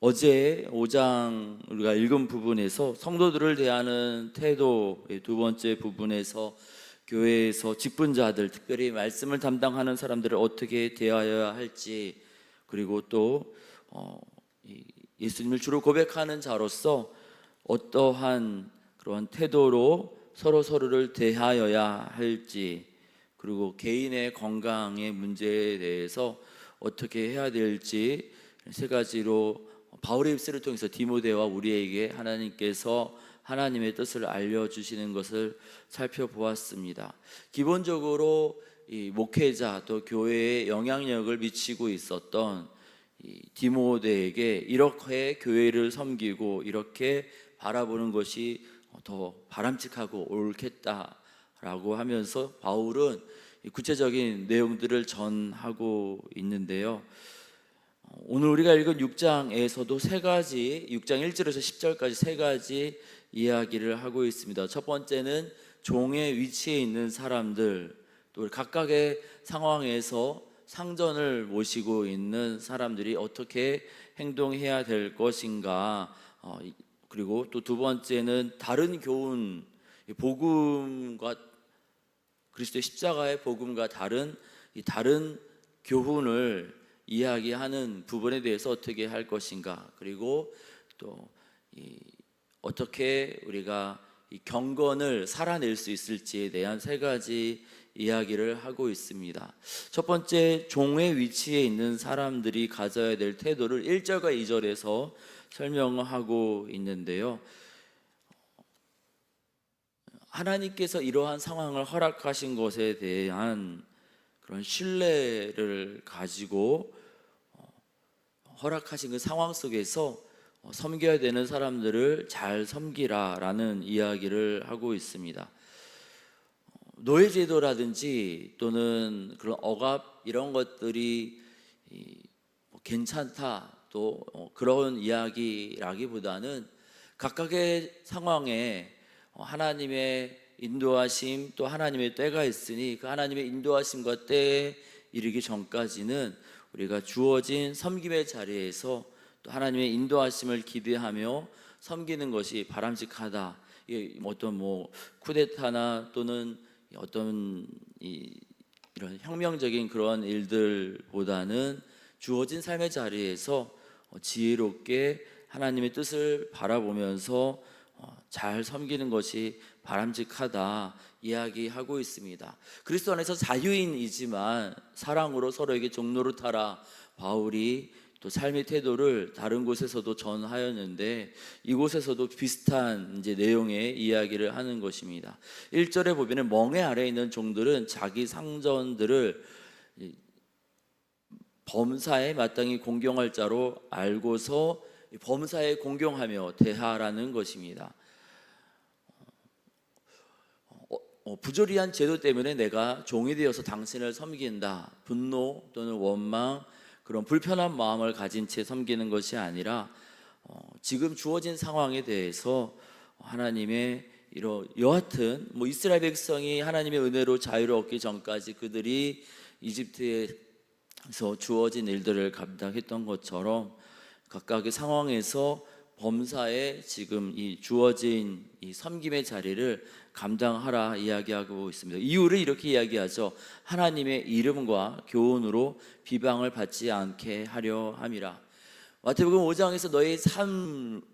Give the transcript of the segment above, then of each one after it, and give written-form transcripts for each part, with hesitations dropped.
어제 5장 우리가 읽은 부분에서 성도들을 대하는 태도의 두 번째 부분에서 교회에서 직분자들, 특별히 말씀을 담당하는 사람들을 어떻게 대하여야 할지, 그리고 또 예수님을 주로 고백하는 자로서 어떠한 그런 태도로 서로를 대하여야 할지, 그리고 개인의 건강의 문제에 대해서 어떻게 해야 될지 세 가지로 바울의 입술을 통해서 디모데와 우리에게 하나님께서 하나님의 뜻을 알려주시는 것을 살펴보았습니다. 기본적으로 이 목회자 또 교회에 영향력을 미치고 있었던 이 디모데에게 이렇게 교회를 섬기고 이렇게 바라보는 것이 더 바람직하고 옳겠다라고 하면서 바울은 구체적인 내용들을 전하고 있는데요. 오늘 우리가 읽은 6장에서도 세 가지, 6장 1절에서 10절까지 세 가지 이야기를 하고 있습니다. 첫 번째는 종의 위치에 있는 사람들, 또 각각의 상황에서 상전을 모시고 있는 사람들이 어떻게 행동해야 될 것인가, 그리고 또 두 번째는 다른 교훈, 복음과 그리스도의 십자가의 복음과 다른 교훈을 이야기하는 부분에 대해서 어떻게 할 것인가, 그리고 또 어떻게 우리가 이 경건을 살아낼 수 있을지에 대한 세 가지 이야기를 하고 있습니다. 첫 번째, 종의 위치에 있는 사람들이 가져야 될 태도를 1절과 2절에서 설명하고 있는데요. 하나님께서 이러한 상황을 허락하신 것에 대한 그런 신뢰를 가지고 허락하신 그 상황 속에서 섬겨야 되는 사람들을 잘 섬기라라는 이야기를 하고 있습니다. 노예제도라든지 또는 그런 억압 이런 것들이 괜찮다 또 그런 이야기라기보다는 각각의 상황에 하나님의 인도하심 또 하나님의 때가 있으니 그 하나님의 인도하심과 때에 이르기 전까지는 우리가 주어진 섬김의 자리에서 또 하나님의 인도하심을 기대하며 섬기는 것이 바람직하다. 어떤 쿠데타나 또는 어떤 이런 혁명적인 그런 일들보다는 주어진 삶의 자리에서 지혜롭게 하나님의 뜻을 바라보면서 잘 섬기는 것이 바람직하다 이야기하고 있습니다. 그리스도 안에서 자유인이지만 사랑으로 서로에게 종노릇하라, 바울이 또 삶의 태도를 다른 곳에서도 전하였는데 이곳에서도 비슷한 내용의 이야기를 하는 것입니다. 1절에 보면 멍에 아래에 있는 종들은 자기 상전들을 범사에 마땅히 공경할 자로 알고서 범사에 공경하며 대하라는 것입니다. 부조리한 제도 때문에 내가 종이 되어서 당신을 섬긴다, 분노 또는 원망 그런 불편한 마음을 가진 채 섬기는 것이 아니라 지금 주어진 상황에 대해서 하나님의 여하튼 이스라엘 백성이 하나님의 은혜로 자유를 얻기 전까지 그들이 이집트에서 주어진 일들을 감당했던 것처럼 각각의 상황에서 범사에 지금 이 주어진 이 섬김의 자리를 감당하라 이야기하고 있습니다. 이유를 이렇게 이야기하죠. 하나님의 이름과 교훈으로 비방을 받지 않게 하려 함이라. 마태복음 5장에서 너희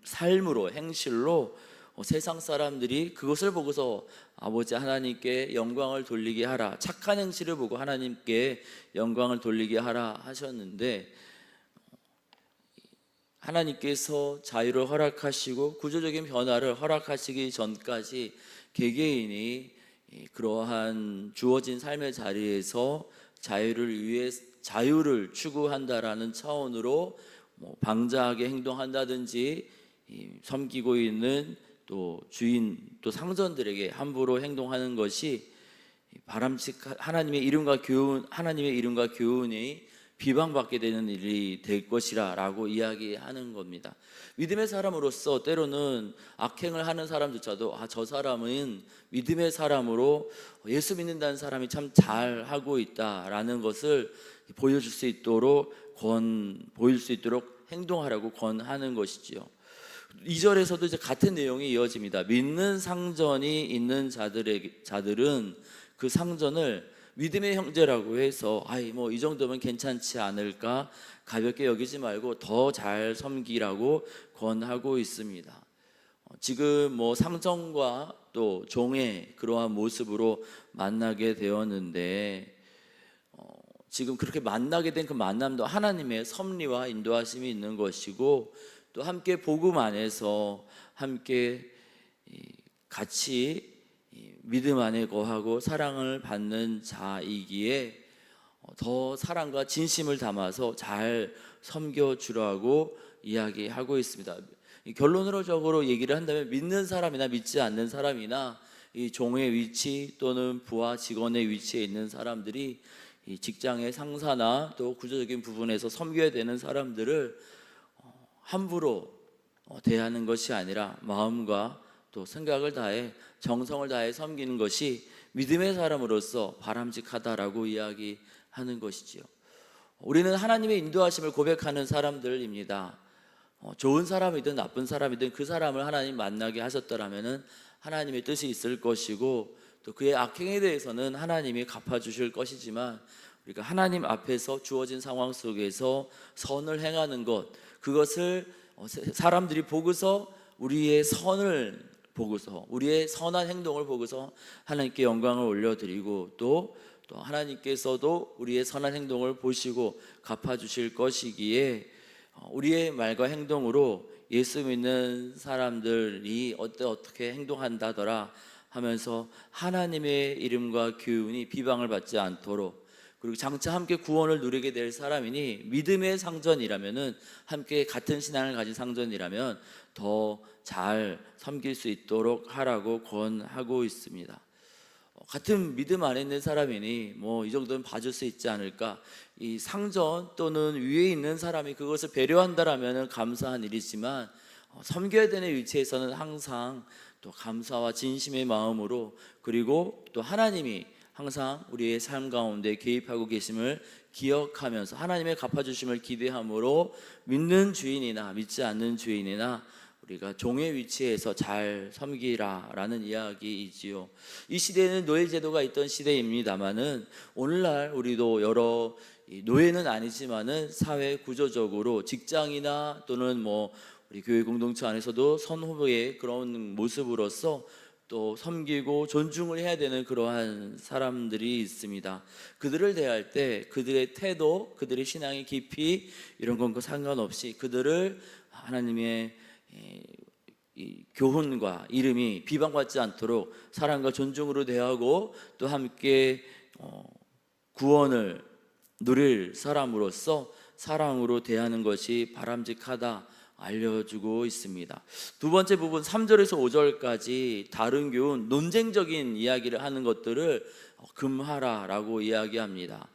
삶으로 행실로 세상 사람들이 그것을 보고서 아버지 하나님께 영광을 돌리게 하라, 착한 행실을 보고 하나님께 영광을 돌리게 하라 하셨는데, 하나님께서 자유를 허락하시고 구조적인 변화를 허락하시기 전까지 개개인이 그러한 주어진 삶의 자리에서 자유를 추구한다라는 차원으로 방자하게 행동한다든지 섬기고 있는 또 주인 또 상전들에게 함부로 행동하는 것이 하나님의 이름과 교훈이 비방받게 되는 일이 될 것이라 라고 이야기하는 겁니다. 믿음의 사람으로서 때로는 악행을 하는 사람조차도 저 사람은 믿음의 사람으로 예수 믿는다는 사람이 참 잘하고 있다라는 것을 보일 수 있도록 행동하라고 권하는 것이지요. 2절에서도 이제 같은 내용이 이어집니다. 믿는 상전이 있는 자들은 그 상전을 믿음의 형제라고 해서 뭐 이 정도면 괜찮지 않을까 가볍게 여기지 말고 더 잘 섬기라고 권하고 있습니다. 지금 뭐 상전과 또 종의 그러한 모습으로 만나게 되었는데 지금 그렇게 만나게 된 그 만남도 하나님의 섭리와 인도하심이 있는 것이고, 또 함께 복음 안에서 함께 같이 믿음 안에 거하고 사랑을 받는 자이기에 더 사랑과 진심을 담아서 잘 섬겨주라고 이야기하고 있습니다. 결론적으로 얘기를 한다면 믿는 사람이나 믿지 않는 사람이나 이 종의 위치 또는 부하 직원의 위치에 있는 사람들이 이 직장의 상사나 또 구조적인 부분에서 섬겨야 되는 사람들을 함부로 대하는 것이 아니라 마음과 또 생각을 다해 정성을 다해 섬기는 것이 믿음의 사람으로서 바람직하다라고 이야기하는 것이지요. 우리는 하나님의 인도하심을 고백하는 사람들입니다. 좋은 사람이든 나쁜 사람이든 그 사람을 하나님 만나게 하셨더라면 하나님의 뜻이 있을 것이고, 또 그의 악행에 대해서는 하나님이 갚아주실 것이지만, 우리가 하나님 앞에서 주어진 상황 속에서 선을 행하는 것, 그것을 사람들이 보고서 우리의 선을 보고서 우리의 선한 행동을 보고서 하나님께 영광을 올려드리고, 또 하나님께서도 우리의 선한 행동을 보시고 갚아주실 것이기에 우리의 말과 행동으로 예수 믿는 사람들이 어떻게 행동한다더라 하면서 하나님의 이름과 교훈이 비방을 받지 않도록, 그리고 장차 함께 구원을 누리게 될 사람이니 믿음의 상전이라면은, 함께 같은 신앙을 가진 상전이라면 더 잘 섬길 수 있도록 하라고 권하고 있습니다. 같은 믿음 안에 있는 사람이니 뭐 이 정도는 봐줄 수 있지 않을까. 이 상전 또는 위에 있는 사람이 그것을 배려한다라면 감사한 일이지만, 섬겨야 되는 위치에서는 항상 또 감사와 진심의 마음으로, 그리고 또 하나님이 항상 우리의 삶 가운데 개입하고 계심을 기억하면서 하나님의 갚아주심을 기대함으로 믿는 주인이나 믿지 않는 주인이나 우리가 종의 위치에서 잘 섬기라라는 이야기이지요. 이 시대에는 노예 제도가 있던 시대입니다만은, 오늘날 우리도 여러 노예는 아니지만은 사회 구조적으로 직장이나 또는 뭐 우리 교회 공동체 안에서도 선후배의 그런 모습으로서 또 섬기고 존중을 해야 되는 그러한 사람들이 있습니다. 그들을 대할 때 그들의 태도, 그들의 신앙의 깊이 이런 것과 상관없이 그들을 하나님의 이 교훈과 이름이 비방받지 않도록 사랑과 존중으로 대하고, 또 함께 구원을 누릴 사람으로서 사랑으로 대하는 것이 바람직하다 알려주고 있습니다. 두 번째 부분 3절에서 5절까지 다른 교훈, 논쟁적인 이야기를 하는 것들을 금하라라고 이야기합니다.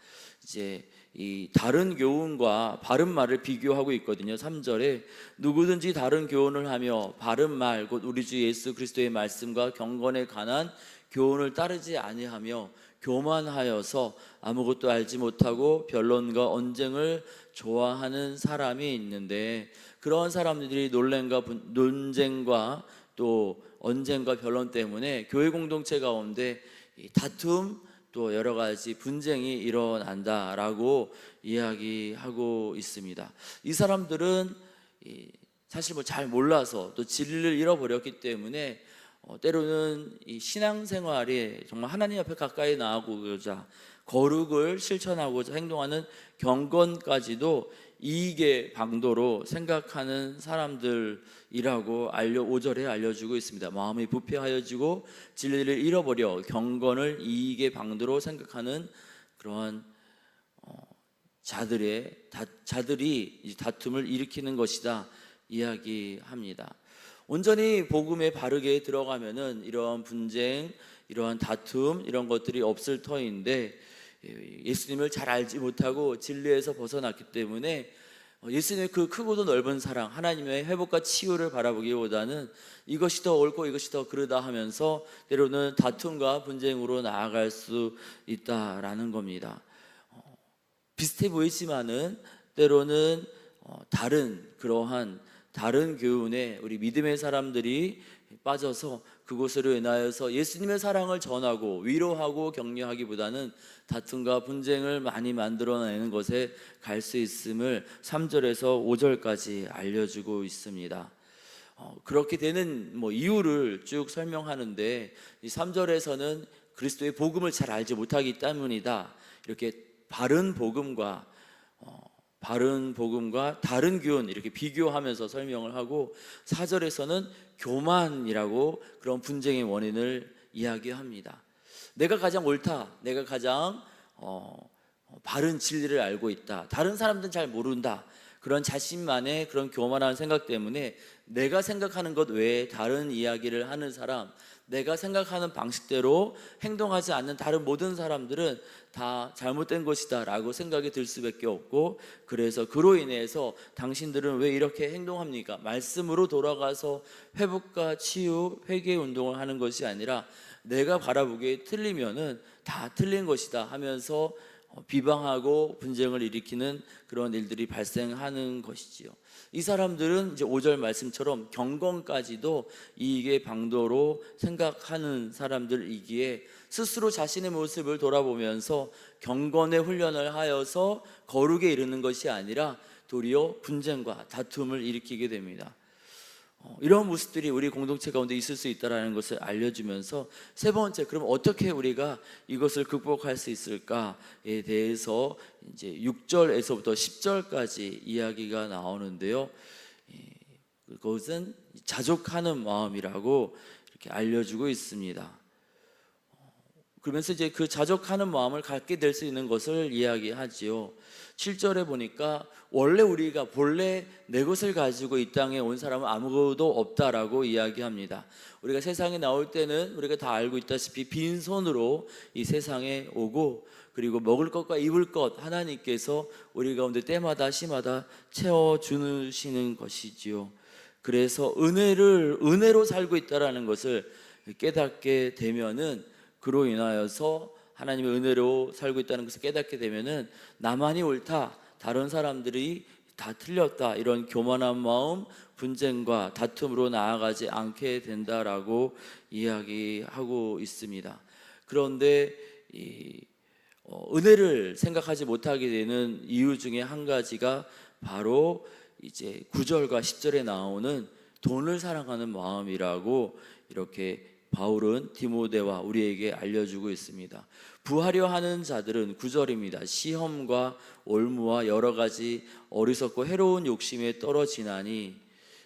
이제 이 다른 교훈과 바른 말을 비교하고 있거든요. 3절에 누구든지 다른 교훈을 하며 바른 말 곧 우리 주 예수 그리스도의 말씀과 경건에 관한 교훈을 따르지 아니하며 교만하여서 아무것도 알지 못하고 변론과 언쟁을 좋아하는 사람이 있는데, 그런 사람들이 논쟁과 또 언쟁과 변론 때문에 교회 공동체 가운데 다툼 또 여러 가지 분쟁이 일어난다라고 이야기하고 있습니다. 이 사람들은 사실 뭐 잘 몰라서 또 진리를 잃어버렸기 때문에 때로는 이 신앙생활에 정말 하나님 앞에 가까이 나아가고자 거룩을 실천하고자 행동하는 경건까지도 이익의 방도로 생각하는 사람들이라고 5절에 알려주고 있습니다. 마음이 부패하여지고 진리를 잃어버려 경건을 이익의 방도로 생각하는 그러한 자들이 다툼을 일으키는 것이다 이야기합니다. 온전히 복음에 바르게 들어가면은 이러한 분쟁, 이러한 다툼, 이런 것들이 없을 터인데, 예수님을 잘 알지 못하고 진리에서 벗어났기 때문에 예수님의 그 크고도 넓은 사랑, 하나님의 회복과 치유를 바라보기보다는 이것이 더 옳고 이것이 더 그르다 하면서 때로는 다툼과 분쟁으로 나아갈 수 있다라는 겁니다. 비슷해 보이지만은 때로는 그러한 다른 교훈에 우리 믿음의 사람들이 빠져서 그곳으로 인하여서 예수님의 사랑을 전하고 위로하고 격려하기보다는 다툼과 분쟁을 많이 만들어내는 것에 갈 수 있음을 3절에서 5절까지 알려주고 있습니다. 그렇게 되는 이유를 쭉 설명하는데, 이 3절에서는 그리스도의 복음을 잘 알지 못하기 때문이다, 이렇게 바른 복음과 다른 교훈 이렇게 비교하면서 설명을 하고, 4절에서는 교만이라고 그런 분쟁의 원인을 이야기합니다. 내가 가장 옳다, 내가 가장 바른 진리를 알고 있다, 다른 사람들은 잘 모른다, 그런 자신만의 그런 교만한 생각 때문에 내가 생각하는 것 외에 다른 이야기를 하는 사람, 내가 생각하는 방식대로 행동하지 않는 다른 모든 사람들은 다 잘못된 것이다 라고 생각이 들 수밖에 없고, 그래서 그로 인해서 당신들은 왜 이렇게 행동합니까? 말씀으로 돌아가서 회복과 치유, 회개 운동을 하는 것이 아니라 내가 바라보기에 틀리면은 다 틀린 것이다 하면서 비방하고 분쟁을 일으키는 그런 일들이 발생하는 것이지요. 이 사람들은 이제 5절 말씀처럼 경건까지도 이익의 방도로 생각하는 사람들이기에 스스로 자신의 모습을 돌아보면서 경건의 훈련을 하여서 거룩에 이르는 것이 아니라 도리어 분쟁과 다툼을 일으키게 됩니다. 이런 모습들이 우리 공동체 가운데 있을 수 있다는 것을 알려주면서, 세 번째, 그럼 어떻게 우리가 이것을 극복할 수 있을까에 대해서 이제 6절에서부터 10절까지 이야기가 나오는데요. 그것은 자족하는 마음이라고 이렇게 알려주고 있습니다. 그러면서 이제 그 자족하는 마음을 갖게 될 수 있는 것을 이야기하지요. 7절에 보니까 우리가 본래 내 것을 가지고 이 땅에 온 사람은 아무것도 없다라고 이야기합니다. 우리가 세상에 나올 때는 우리가 다 알고 있다시피 빈손으로 이 세상에 오고, 그리고 먹을 것과 입을 것 하나님께서 우리 가운데 때마다 시마다 채워주시는 것이지요. 그래서 은혜로 살고 있다라는 것을 깨닫게 되면은, 그로 인하여서 하나님의 은혜로 살고 있다는 것을 깨닫게 되면은 나만이 옳다, 다른 사람들이 다 틀렸다, 이런 교만한 마음, 분쟁과 다툼으로 나아가지 않게 된다라고 이야기하고 있습니다. 그런데 은혜를 생각하지 못하게 되는 이유 중에 한 가지가 바로 이제 9절과 10절에 나오는 돈을 사랑하는 마음이라고 이렇게 바울은 디모데와 우리에게 알려주고 있습니다. 부하려 하는 자들은 9절입니다. 시험과 올무와 여러 가지 어리석고 해로운 욕심에 떨어지나니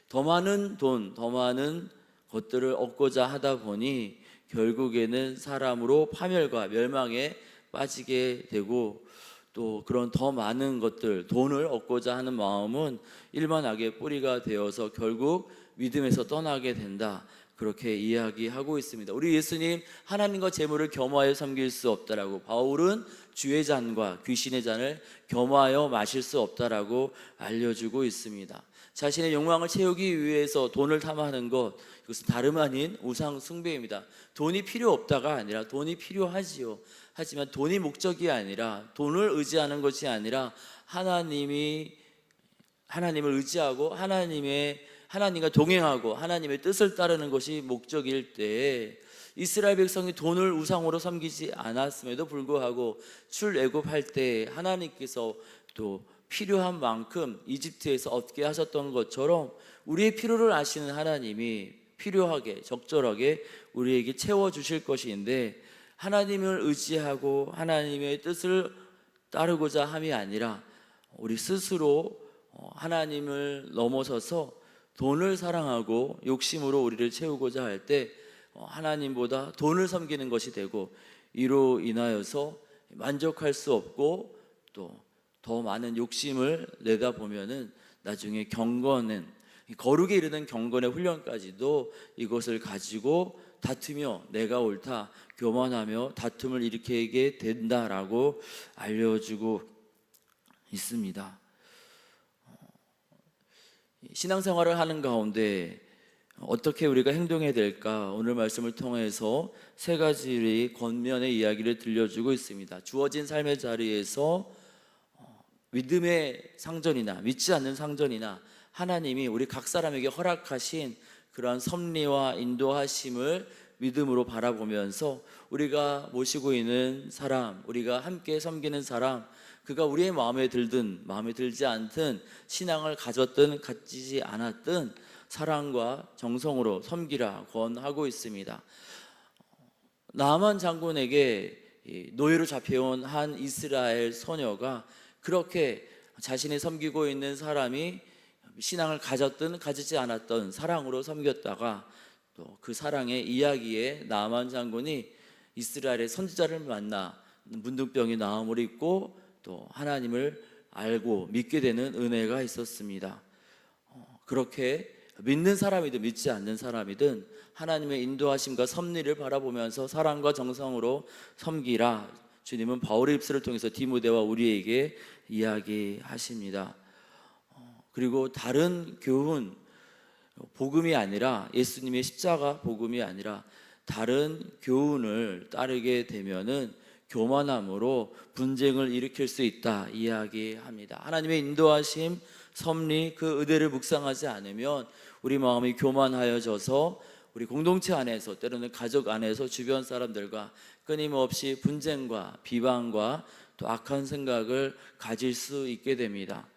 더 많은 돈, 더 많은 것들을 얻고자 하다 보니 결국에는 사람으로 파멸과 멸망에 빠지게 되고, 또 그런 더 많은 것들, 돈을 얻고자 하는 마음은 일반 악의 뿌리가 되어서 결국 믿음에서 떠나게 된다, 그렇게 이야기하고 있습니다. 우리 예수님 하나님과 재물을 겸하여 섬길 수 없다라고, 바울은 주의 잔과 귀신의 잔을 겸하여 마실 수 없다라고 알려주고 있습니다. 자신의 욕망을 채우기 위해서 돈을 탐하는 것, 이것은 다름 아닌 우상 숭배입니다. 돈이 필요 없다가 아니라 돈이 필요하지요. 하지만 돈이 목적이 아니라, 돈을 의지하는 것이 아니라 하나님을 의지하고 하나님과 동행하고 하나님의 뜻을 따르는 것이 목적일 때에, 이스라엘 백성이 돈을 우상으로 섬기지 않았음에도 불구하고 출애굽할 때 하나님께서 또 필요한 만큼 이집트에서 얻게 하셨던 것처럼 우리의 필요를 아시는 하나님이 필요하게 적절하게 우리에게 채워주실 것인데, 하나님을 의지하고 하나님의 뜻을 따르고자 함이 아니라 우리 스스로 하나님을 넘어서서 돈을 사랑하고 욕심으로 우리를 채우고자 할 때 하나님보다 돈을 섬기는 것이 되고, 이로 인하여서 만족할 수 없고 또 더 많은 욕심을 내다보면은 나중에 거룩에 이르는 경건의 훈련까지도 이것을 가지고 다투며 내가 옳다, 교만하며 다툼을 일으키게 된다라고 알려주고 있습니다. 신앙생활을 하는 가운데 어떻게 우리가 행동해야 될까, 오늘 말씀을 통해서 세 가지의 겉면의 이야기를 들려주고 있습니다. 주어진 삶의 자리에서 믿음의 상전이나 믿지 않는 상전이나 하나님이 우리 각 사람에게 허락하신 그러한 섭리와 인도하심을 믿음으로 바라보면서 우리가 모시고 있는 사람, 우리가 함께 섬기는 사람, 그가 우리의 마음에 들든 마음에 들지 않든 신앙을 가졌든 갖지 않았든 사랑과 정성으로 섬기라 권하고 있습니다. 나만 장군에게 노예로 잡혀온 한 이스라엘 소녀가 그렇게 자신이 섬기고 있는 사람이 신앙을 가졌든 가지지 않았던 사랑으로 섬겼다가 또 그 사랑의 이야기에 나만 장군이 이스라엘의 선지자를 만나 문둥병이 나음을 입고 또 하나님을 알고 믿게 되는 은혜가 있었습니다. 그렇게 믿는 사람이든 믿지 않는 사람이든 하나님의 인도하심과 섭리를 바라보면서 사랑과 정성으로 섬기라. 주님은 바울의 입술을 통해서 디모데와 우리에게 이야기하십니다. 그리고 다른 교훈, 복음이 아니라 예수님의 십자가 복음이 아니라 다른 교훈을 따르게 되면은 교만함으로 분쟁을 일으킬 수 있다 이야기합니다. 하나님의 인도하심, 섭리, 그 의대를 묵상하지 않으면 우리 마음이 교만하여져서 우리 공동체 안에서 때로는 가족 안에서 주변 사람들과 끊임없이 분쟁과 비방과 또 악한 생각을 가질 수 있게 됩니다.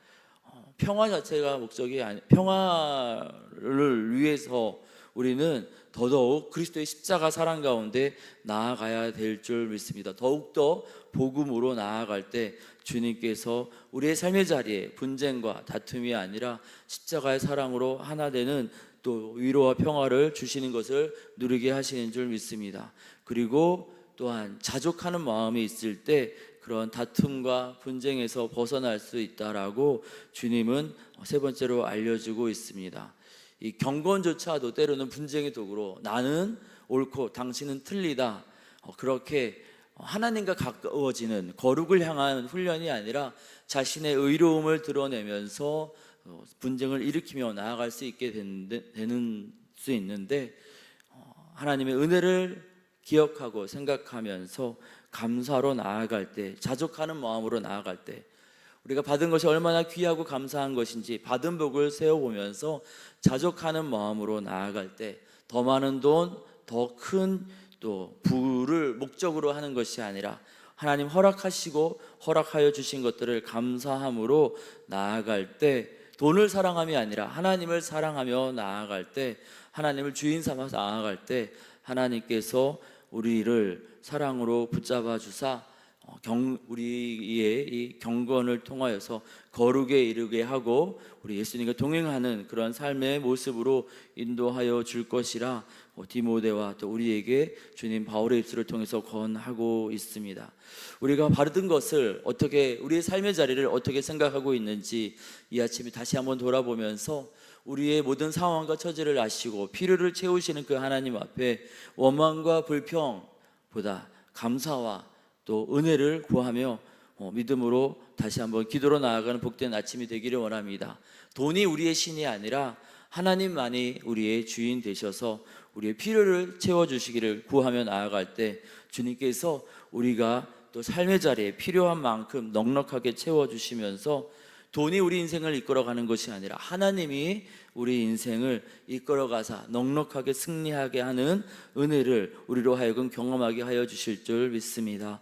평화 자체가 목적이 아니, 평화를 위해서 우리는 더더욱 그리스도의 십자가 사랑 가운데 나아가야 될 줄 믿습니다. 더욱더 복음으로 나아갈 때 주님께서 우리의 삶의 자리에 분쟁과 다툼이 아니라 십자가의 사랑으로 하나 되는 또 위로와 평화를 주시는 것을 누리게 하시는 줄 믿습니다. 그리고 또한 자족하는 마음이 있을 때 그런 다툼과 분쟁에서 벗어날 수 있다라고 주님은 세 번째로 알려주고 있습니다. 이 경건조차도 때로는 분쟁의 도구로 나는 옳고 당신은 틀리다, 그렇게 하나님과 가까워지는 거룩을 향한 훈련이 아니라 자신의 의로움을 드러내면서 분쟁을 일으키며 나아갈 수 있게 되는 수 있는데, 하나님의 은혜를 기억하고 생각하면서 감사로 나아갈 때, 자족하는 마음으로 나아갈 때 우리가 받은 것이 얼마나 귀하고 감사한 것인지 받은 복을 세워보면서 자족하는 마음으로 나아갈 때 더 많은 돈, 더 큰 또 부를 목적으로 하는 것이 아니라 하나님 허락하시고 허락하여 주신 것들을 감사함으로 나아갈 때, 돈을 사랑함이 아니라 하나님을 사랑하며 나아갈 때, 하나님을 주인 삼아서 나아갈 때 하나님께서 우리를 사랑으로 붙잡아 주사 우리의 이 경건을 통하여서 거룩에 이르게 하고 우리 예수님과 동행하는 그런 삶의 모습으로 인도하여 줄 것이라 디모데와 또 우리에게 주님 바울의 입술을 통해서 권하고 있습니다. 우리가 받은 것을 어떻게, 우리의 삶의 자리를 어떻게 생각하고 있는지 이 아침에 다시 한번 돌아보면서 우리의 모든 상황과 처지를 아시고 필요를 채우시는 그 하나님 앞에 원망과 불평보다 감사와 또 은혜를 구하며 믿음으로 다시 한번 기도로 나아가는 복된 아침이 되기를 원합니다. 돈이 우리의 신이 아니라 하나님만이 우리의 주인 되셔서 우리의 필요를 채워주시기를 구하며 나아갈 때 주님께서 우리가 또 삶의 자리에 필요한 만큼 넉넉하게 채워주시면서 돈이 우리 인생을 이끌어가는 것이 아니라 하나님이 우리 인생을 이끌어가사 넉넉하게 승리하게 하는 은혜를 우리로 하여금 경험하게 하여 주실 줄 믿습니다.